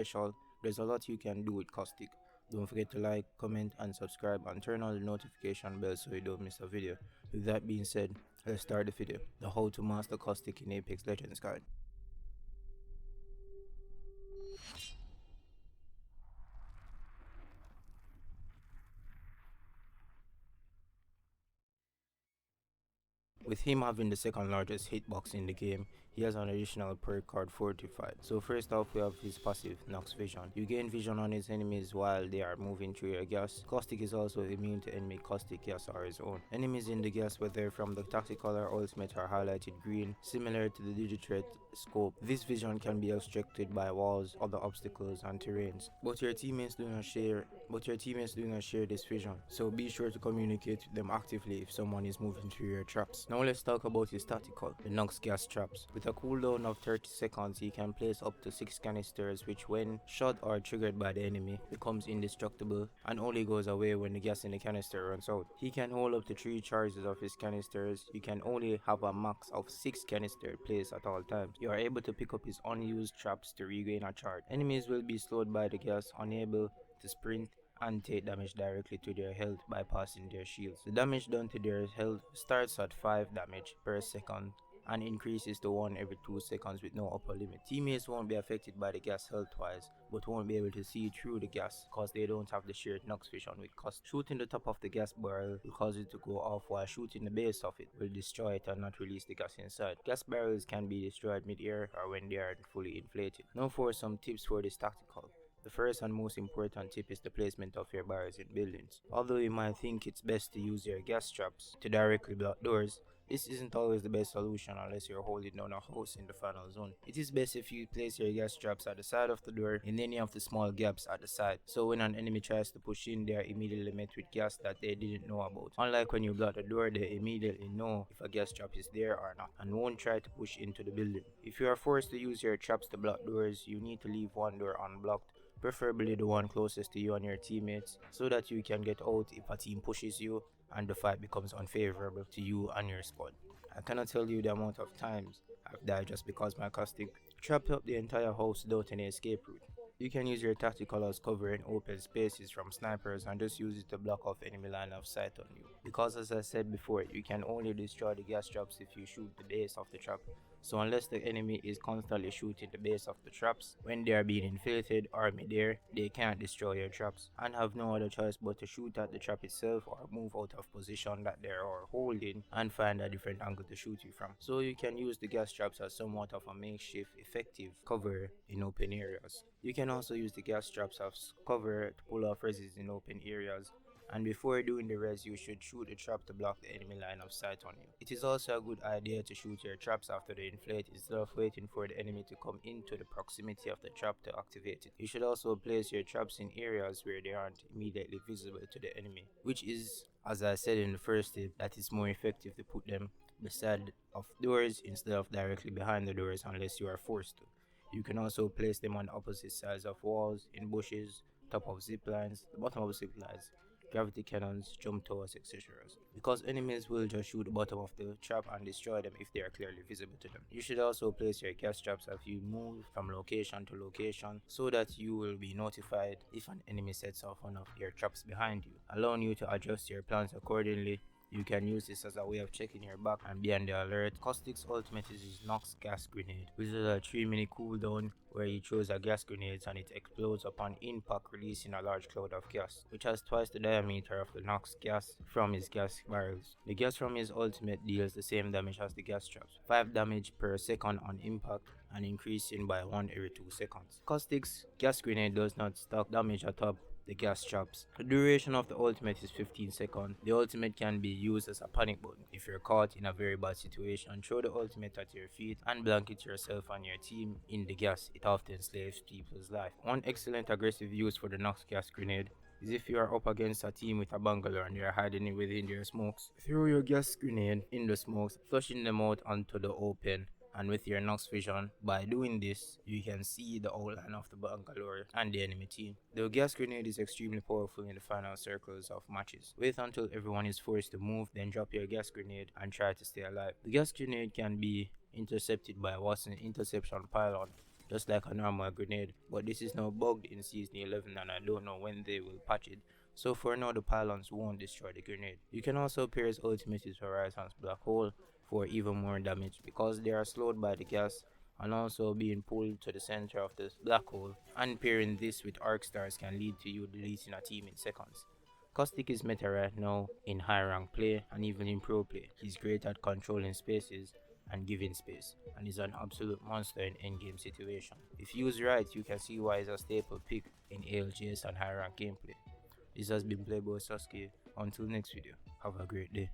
special. There's a lot you can do with Caustic. Don't forget to like, comment, and subscribe, and turn on the notification bell so you don't miss a video. With that being said, let's start the video. The how to master Caustic in Apex Legends guide. With him having the second largest hitbox in the game, he has an additional perk card fortified. So first off, we have his passive, Nox Vision. You gain vision on his enemies while they are moving through your gas. Caustic is also immune to enemy caustic gas or his own. Enemies in the gas, whether from the tactical or ultimate, are highlighted green, similar to the Digithreat scope. This vision can be obstructed by walls, other obstacles, and terrains. But your teammates do not share this vision, so be sure to communicate with them actively if someone is moving through your traps. Now let's talk about his tactical, the Nox Gas Traps. With a cooldown of 30 seconds, he can place up to 6 canisters, which when shot or triggered by the enemy, becomes indestructible and only goes away when the gas in the canister runs out. He can hold up to 3 charges of his canisters. You can only have a max of 6 canisters placed at all times. You are able to pick up his unused traps to regain a charge. Enemies will be slowed by the gas, unable to sprint and take damage directly to their health, bypassing their shields. The damage done to their health starts at 5 damage per second and increases to 1 every 2 seconds with no upper limit. Teammates won't be affected by the gas health-wise, but won't be able to see through the gas because they don't have the shared Nox Vision with Caustic. Shooting the top of the gas barrel will cause it to go off, while shooting the base of it will destroy it and not release the gas inside. Gas barrels can be destroyed mid-air or when they are fully inflated. Now for some tips for this tactical. The first and most important tip is the placement of your barrels in buildings. Although you might think it's best to use your gas traps to directly block doors, this isn't always the best solution unless you're holding down a house in the final zone. It is best if you place your gas traps at the side of the door in any of the small gaps at the side, so when an enemy tries to push in, they are immediately met with gas that they didn't know about. Unlike when you block the door, they immediately know if a gas trap is there or not and won't try to push into the building. If you are forced to use your traps to block doors, you need to leave one door unblocked, preferably the one closest to you and your teammates, so that you can get out if a team pushes you and the fight becomes unfavorable to you and your squad. I cannot tell you the amount of times I've died just because my Caustic trapped up the entire house without any escape route. You can use your tactical as cover in open spaces from snipers and just use it to block off enemy line of sight on you. Because as I said before, you can only destroy the gas traps if you shoot the base of the trap. So unless the enemy is constantly shooting the base of the traps when they are being inflated or mid-air, they can't destroy your traps and have no other choice but to shoot at the trap itself or move out of position that they are holding and find a different angle to shoot you from. So you can use the gas traps as somewhat of a makeshift effective cover in open areas. You can also use the gas traps as cover to pull off reses in open areas, and before doing the res, you should shoot a trap to block the enemy line of sight on you. It is also a good idea to shoot your traps after they inflate instead of waiting for the enemy to come into the proximity of the trap to activate it. You should also place your traps in areas where they aren't immediately visible to the enemy, which is, as I said in the first tip, that it's more effective to put them beside of doors instead of directly behind the doors unless you are forced to. You can also place them on opposite sides of walls, in bushes, top of zip lines, the bottom of zip lines, gravity cannons, jump towers, etc. Because enemies will just shoot the bottom of the trap and destroy them if they are clearly visible to them. You should also place your gas traps as you move from location to location so that you will be notified if an enemy sets off one of their traps behind you, allowing you to adjust your plans accordingly. You can use this as a way of checking your back and be on the alert. Caustic's ultimate is his Nox Gas Grenade, which is a 3-minute cooldown where he throws a gas grenade and it explodes upon impact, releasing a large cloud of gas, which has twice the diameter of the Nox gas from his gas barrels. The gas from his ultimate deals the same damage as the gas traps, 5 damage per second on impact and increasing by 1 every 2 seconds. Caustic's gas grenade does not stack damage atop the gas traps. The duration of the ultimate is 15 seconds. The ultimate can be used as a panic button. If you're caught in a very bad situation, throw the ultimate at your feet and blanket yourself and your team in the gas. It often saves people's life. One excellent aggressive use for the Nox Gas Grenade is if you are up against a team with a bungalow and they are hiding it within their smokes. Throw your gas grenade in the smokes, flushing them out onto the open. And with your Nox Vision, by doing this, you can see the outline of the bungalow and the enemy team. The gas grenade is extremely powerful in the final circles of matches. Wait until everyone is forced to move, then drop your gas grenade and try to stay alive. The gas grenade can be intercepted by Watson interception pylon, just like a normal grenade, but this is now bugged in Season 11 and I don't know when they will patch it. So for now the pylons won't destroy the grenade. You can also pair his ultimate with Horizon's black hole for even more damage because they are slowed by the gas and also being pulled to the center of the black hole, and pairing this with arc stars can lead to you deleting a team in seconds. Caustic is meta right now in high rank play and even in pro play. He's great at controlling spaces and giving space, and is an absolute monster in endgame situation. If used right, you can see why he's a staple pick in ALGS and high rank gameplay. This has been Playboy Sasuke. Until next video, have a great day.